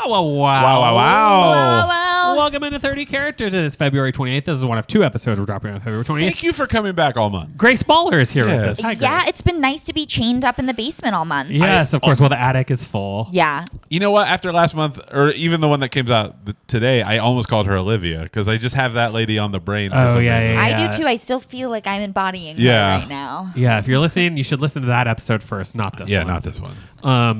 Wow. Welcome into 30 Characters. It is February 28th. This is one of two episodes we're dropping on February 28th. Thank you for coming back all month. Grace Bahler is here with us. Hi, Yeah, Grace. it's been nice to be chained up in the basement all month. Yes, of course. Well, the attic is full. Yeah. You know what? After last month, or even the one that came out today, I almost called her Olivia because I just have that lady on the brain. For some reason. I do too. I still feel like I'm embodying her right now. Yeah, if you're listening, you should listen to that episode first, not this one. Yeah, not this one.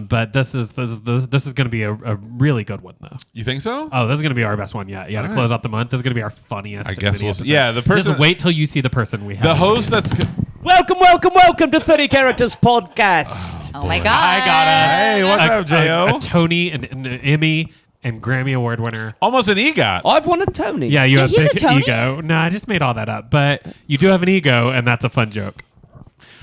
But this is going to be a really good one, though. You think so? Oh, this is going to be our best one yet. Yeah, to close out the month. This is going to be our funniest. I guess we'll see. episode. Yeah, the person. Just wait till you see the person we have. The host that's. Welcome to 30 Characters Podcast. Oh my God. I got us. Hey, what's up, J.O.? A Tony, an Emmy, and Grammy Award winner. Almost an EGOT. I've won a Tony. Yeah, you have he's a big Tony? ego. No, I just made all that up. But you do have an ego, and that's a fun joke.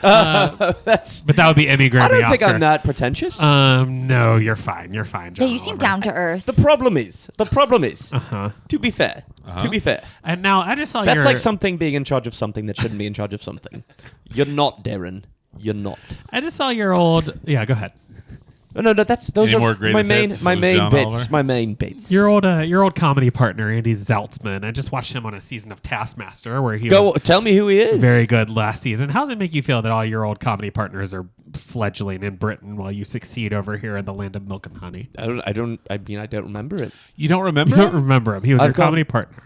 But that would be Emmy, Grammy, I don't think Oscar. I'm that pretentious. No, you're fine. You're fine, John Yeah, you seem Oliver. down to earth. The problem is, to be fair, And now I just saw that's your... like something being in charge of something that shouldn't be in charge of something. You're not, Darren. You're not. I just saw your old... Yeah, go ahead. No, those Any are more my greatest main hits my with main John bits. Oliver? My main bits. Your old comedy partner, Andy Zeltzman. I just watched him on a season of Taskmaster where he was Tell me who he is. very good last season. How does it make you feel that all your old comedy partners are fledgling in Britain while you succeed over here in the land of milk and honey? I don't remember it. You don't remember? You don't remember him. He was I've your got- comedy partner.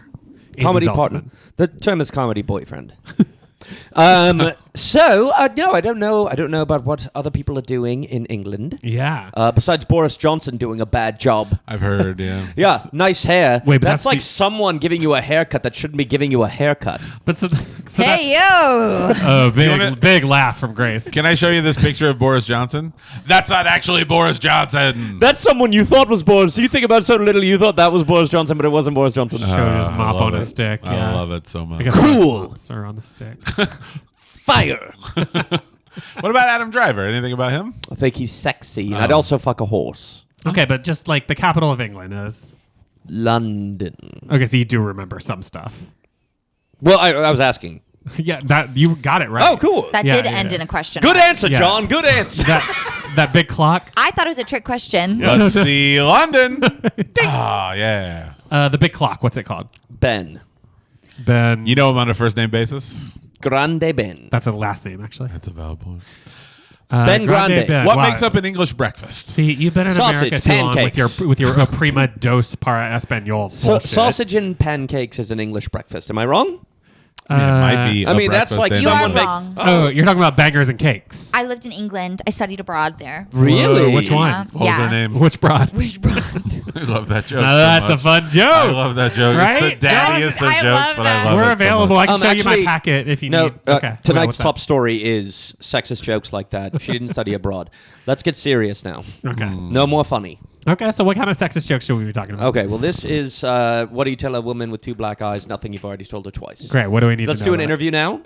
Andy Comedy Zeltzman. partner. The term is comedy boyfriend. No, I don't know. I don't know about what other people are doing in England. Yeah. Besides Boris Johnson doing a bad job. I've heard, yeah. Yeah, nice hair. Wait, but that's that's like the- someone giving you a haircut that shouldn't be giving you a haircut. But so Hey, yo. oh, wanna- big laugh from Grace. Can I show you this picture of Boris Johnson? That's not actually Boris Johnson. That's someone you thought was Boris. You think about so little, you thought that was Boris Johnson, but it wasn't Boris Johnson. Showed his I mop love on it. a stick. I Yeah. love it so much. I guess Cool. most mops are on the stick. Fire. What about Adam Driver? Anything about him? I think he's sexy. And I'd also fuck a horse. Okay, but just like the capital of England is... London. Okay, so you do remember some stuff. Well, I was asking. Yeah, that you got it right. Oh, cool. That Yeah, did yeah, end yeah. in a question. Good answer, Yeah. John. Good answer. That big clock. I thought it was a trick question. Let's see London. Ah, yeah. The big clock. What's it called? Ben. Ben. You know him on a first name basis? Grande Ben. That's a last name, actually. That's a valid point. Ben Grande. Ben. What Wow. makes up an English breakfast? See, you've been in Sausage, America too long pancakes. with your prima dose para español bullshit. Sausage and pancakes is an English breakfast. Am I wrong? It might be. I a mean, that's breakfast like and- You are someone makes. wrong. Oh, you're talking about bangers and cakes. I lived in England. I studied abroad there. Really? Whoa, which one? Yeah. What was her name? Which broad? Which broad? I love that joke. Now so that's a much. fun joke. I love that joke. Right? It's the daddiest of I jokes, love but I that. love it. We're so available. much. I can show you actually- my packet if you No, need. Okay. tonight's what's top that? story is sexist jokes like that. She didn't study abroad. Let's get serious now. Okay. No more funny. Okay. So what kind of sexist jokes should we be talking about? Okay, well, this is what do you tell a woman with two black eyes? Nothing you've already told her twice. Great. What do we need Let's to do know an about? interview now.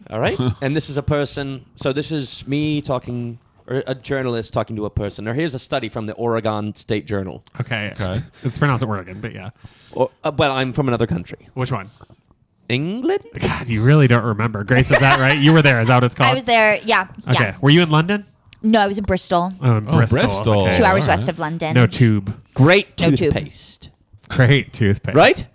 All right? And this is a person. So this is me talking, or a journalist talking to a person. Now, here's a study from the Oregon State Journal. Okay. Okay. It's pronounced Oregon, but yeah. Well, I'm from another country. Which one? England? God, you really don't remember. Grace, is that right? You were there. Is that what it's called? I was there. Yeah. Okay. Yeah. Were you in London? No, I was in Bristol. Oh, in Bristol. Bristol. Okay. 2 hours all west right. of London. No tube. Great No tube. toothpaste. Great toothpaste. Right?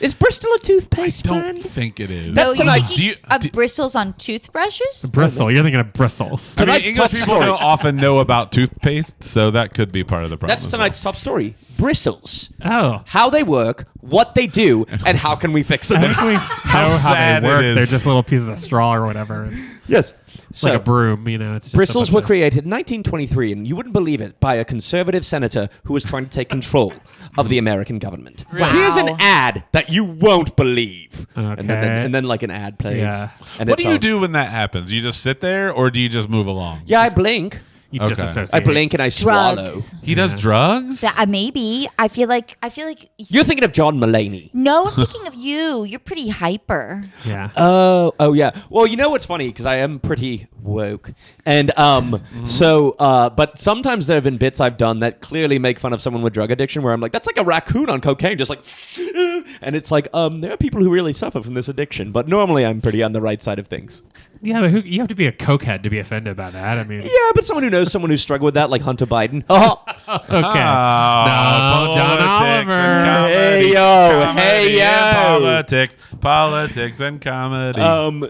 Is Bristol a toothpaste Don't brand? think it is. No, That's you're tonight. thinking Do you- of bristles on toothbrushes? Bristol. You're thinking of bristles. I mean, Tonight's English top people story. don't often know about toothpaste, so that could be part of the problem. That's as well. tonight's top story. Bristles. Oh. How they work, what they do, and how can we fix them? I think we know how sad they it work. is. They're just little pieces of straw or whatever. Yes. It's like a broom, you know. It's just Bristles a bunch were of- created in 1923, and you wouldn't believe it, by a conservative senator who was trying to take control of the American government. Wow. Here's an ad that you won't believe. Okay. And then like an ad plays. Yeah. And What it's do you all- do when that happens? You just sit there, or do you just move along? Yeah, I blink. You Okay. disassociate. I blink and I swallow. Drugs. He does drugs? Maybe. I feel like. You're thinking of John Mulaney. No, I'm thinking of you. You're pretty hyper. Yeah. Oh yeah. Well, you know what's funny, because I am pretty woke, and but sometimes there have been bits I've done that clearly make fun of someone with drug addiction, where I'm like, that's like a raccoon on cocaine, just like, and it's like, there are people who really suffer from this addiction, but normally I'm pretty on the right side of things. Yeah, but you have to be a cokehead to be offended by that. I mean, Yeah, but someone who knows someone who struggled with that, like Hunter Biden. okay. No, John Oliver. Hey, yo. Comedy Hey, yo. Politics and comedy.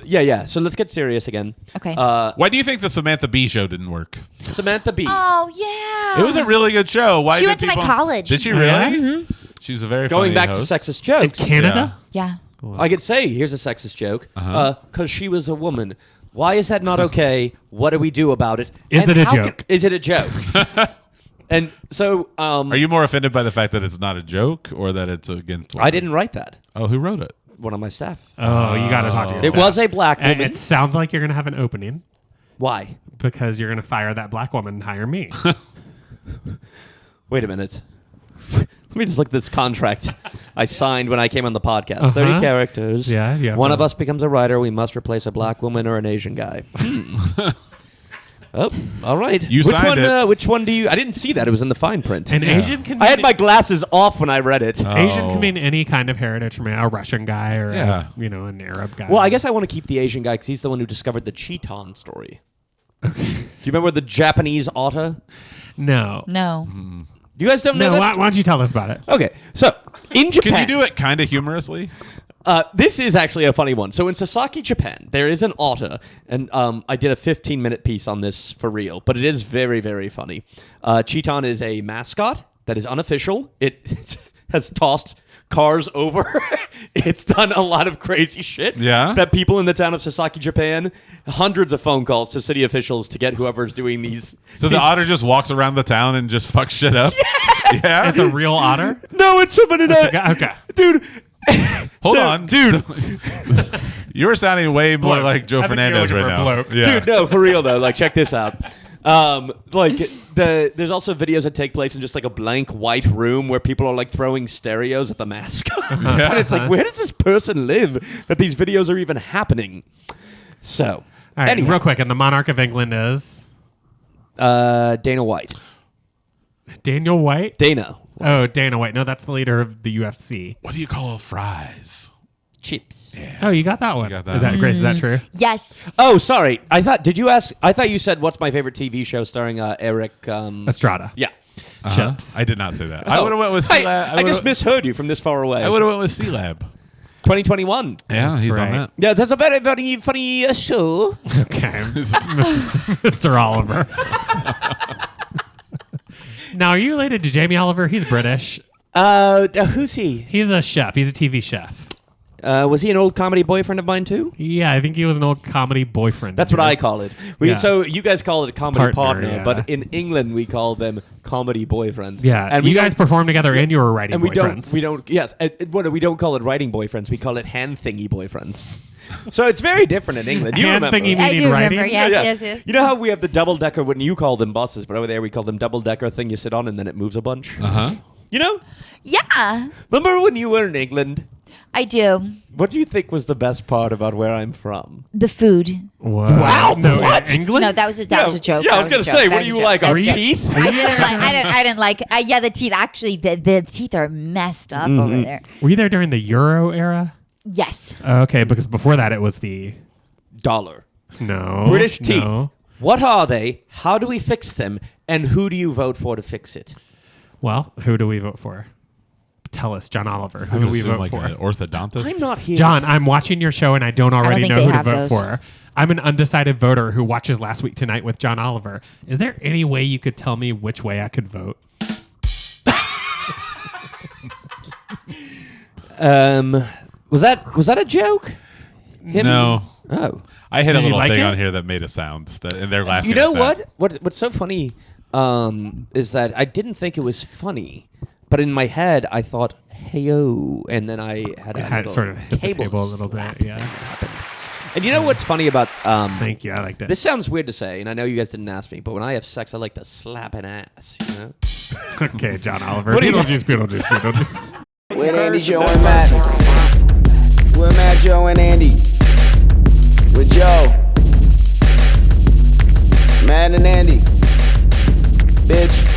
Yeah. So let's get serious again. Okay. Why do you think the Samantha Bee show didn't work? Samantha Bee. Oh yeah. It was a really good show. Why She did went to my people- college. Did she really? Yeah? Mm-hmm. She's a very Going funny back host. to sexist jokes. Canada? Yeah. I could say, here's a sexist joke. Because she was a woman. Why is that not okay? What do we do about it? Is And it a how joke? is it a joke? And so, Are you more offended by the fact that it's not a joke or that it's against women? I didn't write that. Oh, who wrote it? One of my staff. Oh, you got to talk to your It staff. was a black And woman. it sounds like you're going to have an opening Why? because you're going to fire that black woman and hire me. Wait a minute. Let me just look at this contract I signed when I came on the podcast. 30 characters. Yeah, you have One to- of us becomes a writer. We must replace a black woman or an Asian guy. Oh, all right. You which signed one? it. Which one do you? I didn't see that. It was in the fine print. An Asian can I had mean- my glasses off when I read it. Asian Oh. can mean any kind of heritage from a Russian guy or Yeah. an Arab guy. Well, I guess I want to keep the Asian guy because he's the one who discovered the Cheeton story. Do you remember the Japanese otter? no. No. You guys don't know No, that? why don't you tell us about it? Okay, so in Japan, Can you do it kind of humorously? This is actually a funny one. So in Sasaki, Japan, there is an otter, and I did a 15-minute piece on this for real, but it is very, very funny. Cheeton is a mascot that is unofficial. It has tossed cars over. It's done a lot of crazy shit. Yeah? That people in the town of Sasaki, Japan, hundreds of phone calls to city officials to get whoever's doing these. So the otter just walks around the town and just fucks shit up? Yeah? It's a real otter? No, it's someone in It's a guy? Okay. Dude. Hold So, on. dude. You were sounding way more Bloke. like Joe I think you're Fernandez looking right for a now. bloke. Yeah. Dude, no, for real though. Like, check this out. There's also videos that take place in just like a blank white room where people are like throwing stereos at the mascot, and it's like, where does this person live that these videos are even happening? So, All right, anyhow, real quick. And the monarch of England is Dana White. Daniel White? Dana. Oh, Dana White. No, that's the leader of the UFC. What do you call fries? Chips. Oh, you got that one. got that Is that one. Grace? Is that true? Yes. Oh, sorry. Did you ask? I thought you said, what's my favorite TV show starring Eric? Estrada. Yeah. Chips. I did not say that. I would have went with C-Lab. I just misheard you from this far away. I would have went with C-Lab. 2021. Yeah, That's he's right. on that. Yeah, that's a very, very funny show. Okay, Mr. Oliver. Now, are you related to Jamie Oliver? He's British. Who's he? He's a chef. He's a TV chef. Was he an old comedy boyfriend of mine too? Yeah, I think he was an old comedy boyfriend. That's of what I yours. call it. Yeah. So you guys call it a comedy partner, yeah. but in England we call them comedy boyfriends. Yeah, and you we guys don't- performed together and you were writing and we boyfriends. don't. Yes, we don't call it writing boyfriends. We call it hand thingy boyfriends. So it's very different in England. You Hand remember? thingy I meaning do writing? remember. Yes. You know how we have the double decker when you call them buses, but over there we call them double decker thing you sit on and then it moves a bunch. Uh-huh. You know? Yeah, Remember when you were in England? I do. What do you think was the best part about where I'm from? The food. Wow. No, what? in England? No, that was a joke. Yeah, I was That gonna a joke. say, That what was do a you joke. like? That Our was a joke. teeth? I didn't like. Yeah, the teeth. Actually, the teeth are messed up Mm-hmm. over there. Were you there during the Euro era? Yes. Okay, because before that it was the Dollar. no British teeth. no. What are they? How do we fix them? And who do you vote for to fix it? Well, who do we vote for? Tell us, John Oliver. Who I do would we assume vote like for? an orthodontist. I'm not here. John, I'm watching your show and I don't already think know they who to have vote those. for. I'm an undecided voter who watches Last Week Tonight with John Oliver. Is there any way you could tell me which way I could vote? Was that a joke? No. Oh. I hit Did a you little like thing it? on here that made a sound, and they're laughing. You know at that. what's so funny is that I didn't think it was funny, but in my head I thought, "Hey-o," and then I had a It had little sort of hit the table table a little bit. slap Yeah. thing happen. And you know what's funny about Thank you. I liked it. this sounds weird to say, and I know you guys didn't ask me, but when I have sex, I like to slap an ass. You know. Okay, John Oliver. What do you- Beetlejuice. With Andy, Joe, and Matt. With Matt, Joe, and Andy. With Joe. Matt and Andy. Bitch.